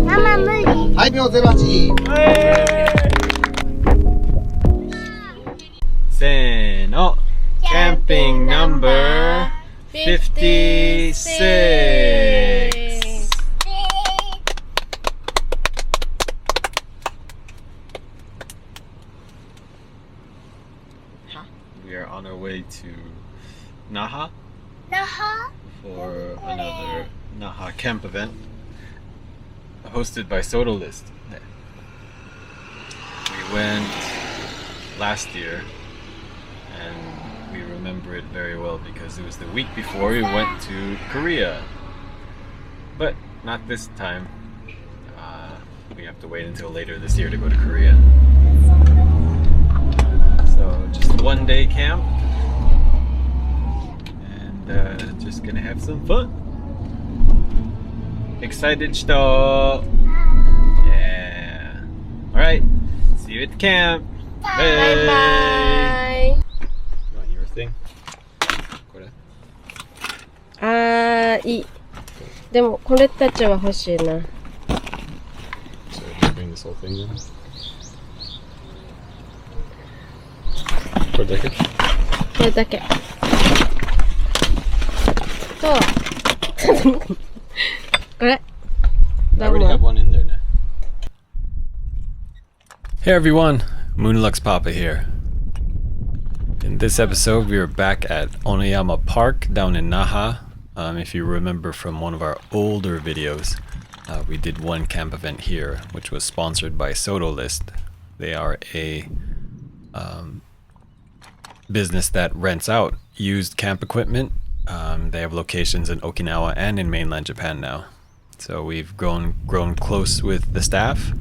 ママ無理。はい、秒08。せーの。Camping number 56. We are on our way to Naha for another Naha camp event hosted by Sotolist. We went last year and we remember it very well because it was the week before we went to Korea. But not this time. We have to wait until later this year to go to Korea. So just a one-day camp and just gonna have some fun. Excited, shito? Yeah. Alright, see you at the camp. Bye. Bye. You want your thing? これいい。でもこれたちは欲しいな。So just bring this whole thing in. これだけ？これだけ。と、これ。I already have one in there now. Hey everyone, Moonlux Papa here. In this episode, we are back at Onoyama Park down in Naha. If you remember from one of our older videos, we did one camp event here, which was sponsored by Sotolist. They are a business that rents out used camp equipment. They have locations in Okinawa and in mainland Japan now. So we've grown close with the staff,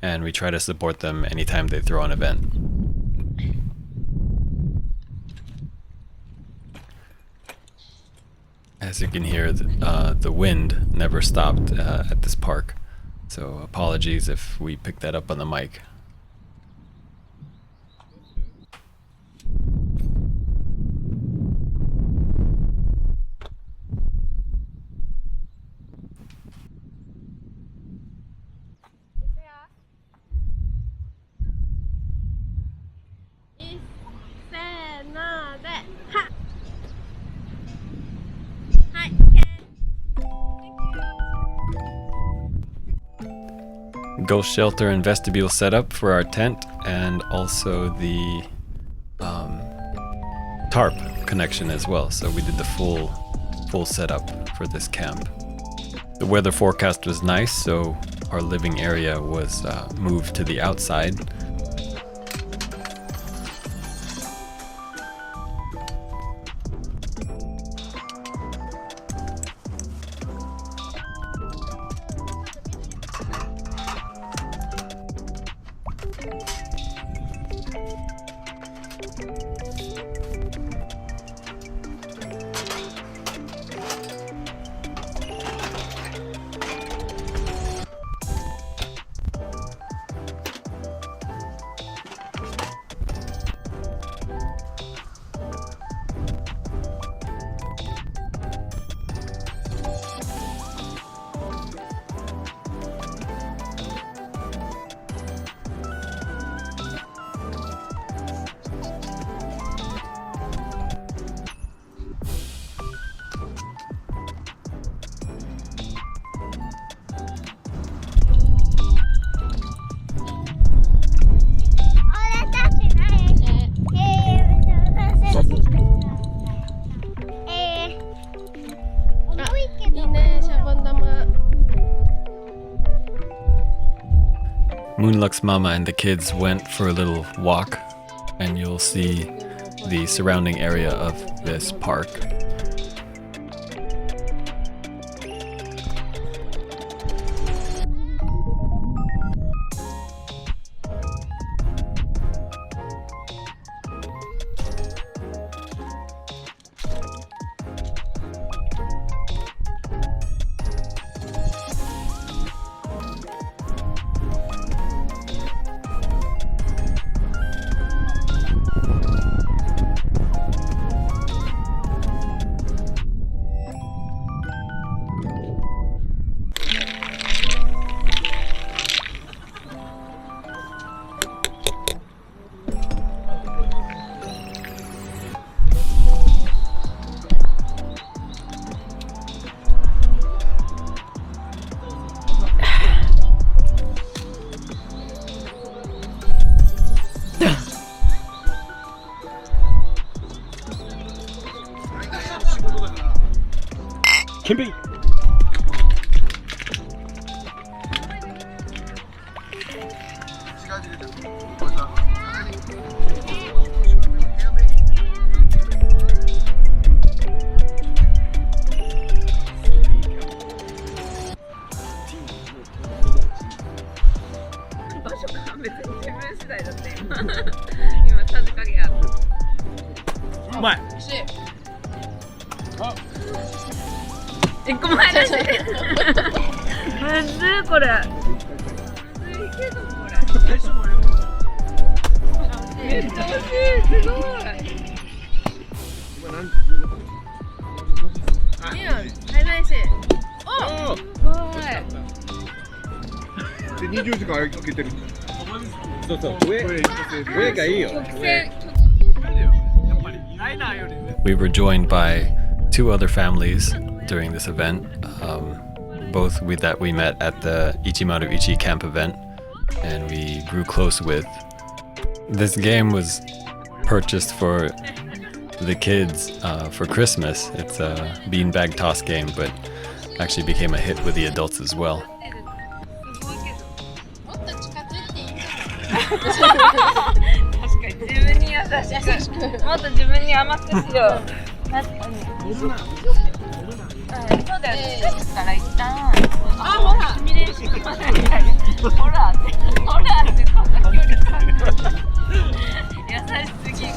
and we try to support them anytime they throw an event. As you can hear, the wind never stopped at this park. So apologies if we picked that up on the mic. Ghost shelter and vestibule setup for our tent, and also the tarp connection as well. So we did the full setup for this camp. The weather forecast was nice, so our living area was moved to the outside. Moonlux Mama and the kids went for a little walk, and you'll see the surrounding area of this park. キンピ場所が別に自分次第だって今さじ加減ある。うまい。一個前だし。むずいこれ。むずいけどこれ。めっちゃ惜しい。すごい。いいよ。入らないし。お。すごい。で20時間開けてる。そうそう。上がいいよ。We were joined by 2 other families during this event, both that we met at the Ichimaru Ichi camp event, and we grew close with. This game was purchased for the kids for Christmas. It's a beanbag toss game, but actually became a hit with the adults as well. 確かに自分に優しくもっと自分に甘くしよう。確かに。そうだよ。作ったら一旦ほらシミュレーションほらってそんな距離感優しすぎ。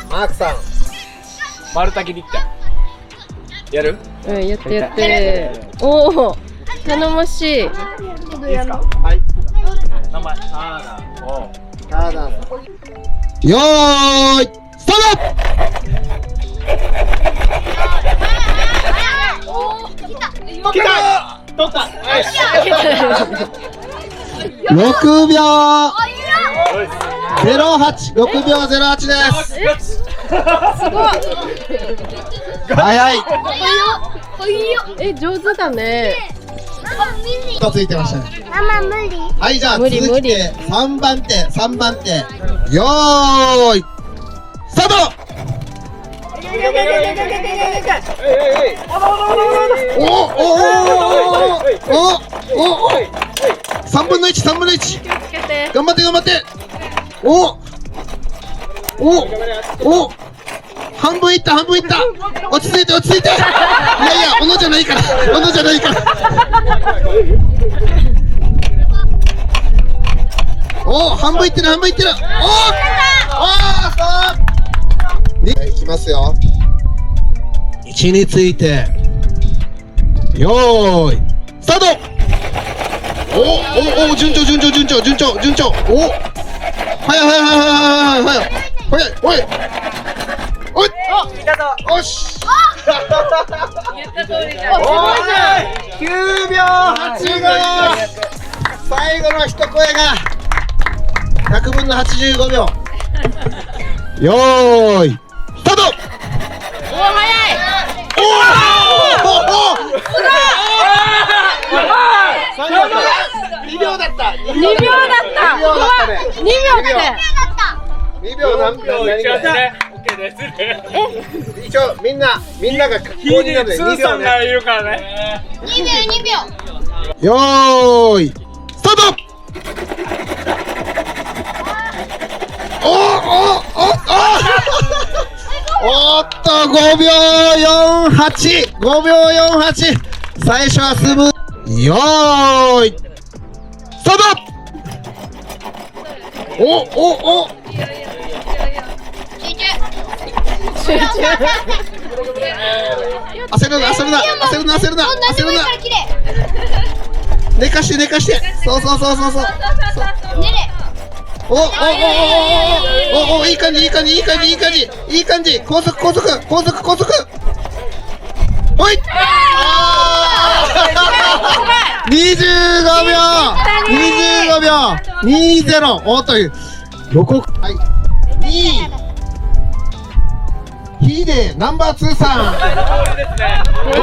マークさん。丸太切りったやる？うん、やってやって。おお、頼もしい。いいですか？はい。名前。ターダンさん。よーい、スタート。来た。取った。6秒。08、6秒08です。すごい。早い。え、上手だね。とついてましたね。ママ無理。はい、じゃあ続いて3番手。よーい、スタート。お3分の1、3分の1。頑張って頑張って。半分いった。落ち着いて。いや、小野じゃないから。半分いってる。いきますよ。位置について。よーい、スタート。順調。早い。おい。おし。言った通りだ。9秒85。最後の一声が100分の85秒。よーい、スタート。早い。2秒だった。2秒だった。2秒何秒。一応みんながここになる2秒ね。いるからね。22秒。よーい、スタート。おっと、5秒48。最初はスムー。よーい、スタート。集中。焦るな。寝かして。そう。いい感じ。高速。ほい。25秒。25 15秒20おという予告。はい2位ヒデナンバー2さん5秒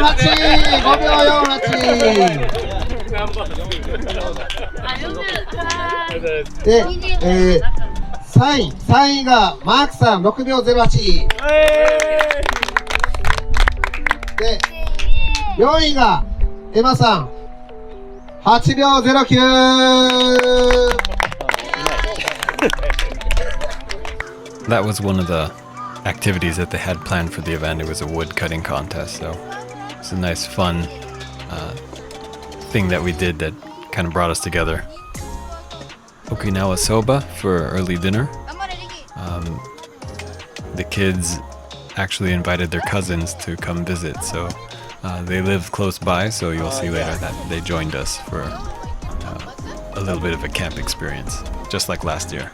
48で、3位がマークさん6秒08で4位がエマさん8秒09 That was one of the activities that they had planned for the event. It was a wood cutting contest, so it's a nice, fun thing that we did that kind of brought us together. Okinawa soba for early dinner. The kids actually invited their cousins to come visit, so they live close by, so you'll see later that they joined us for a little bit of a camp experience, just like last year.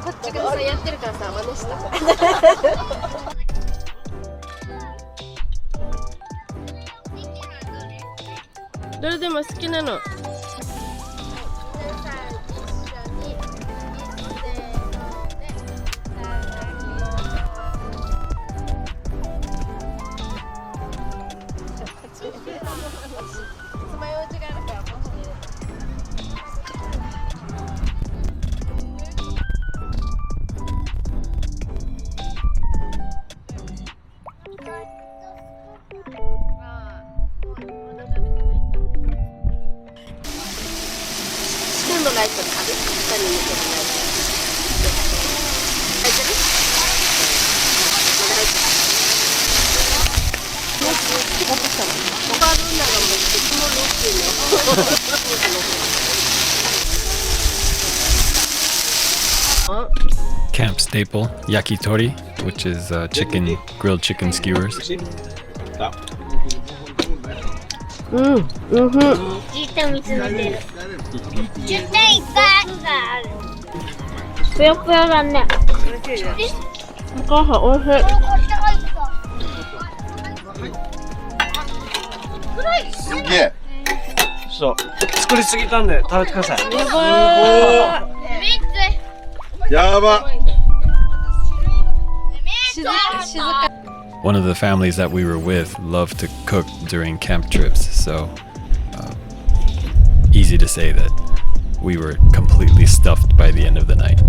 こっちがやってるからさ、真似した。どれでも好きなの。ライトである？下に向けるライト。入ってる？まだ入ってる。持ってきたの。他の女がもういつもロッキーの。Camp staple yakitori, which is grilled chicken skewers. いいと見つめてる。10点いっぱいがある。ぷよぷよだね。お母さんおいしい。すげえ。そう作りすぎたんで食べてください。やば。One of the families that we were with loved to cook during camp trips, so easy to say that we were completely stuffed by the end of the night.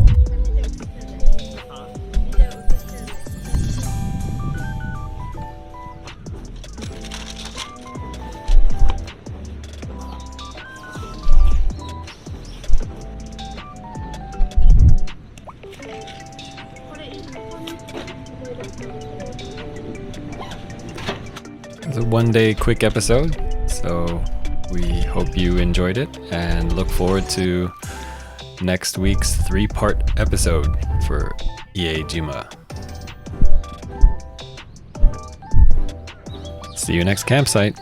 It's a one-day quick episode, so we hope you enjoyed it and look forward to next week's 3-part episode for Iejima. See you next campsite.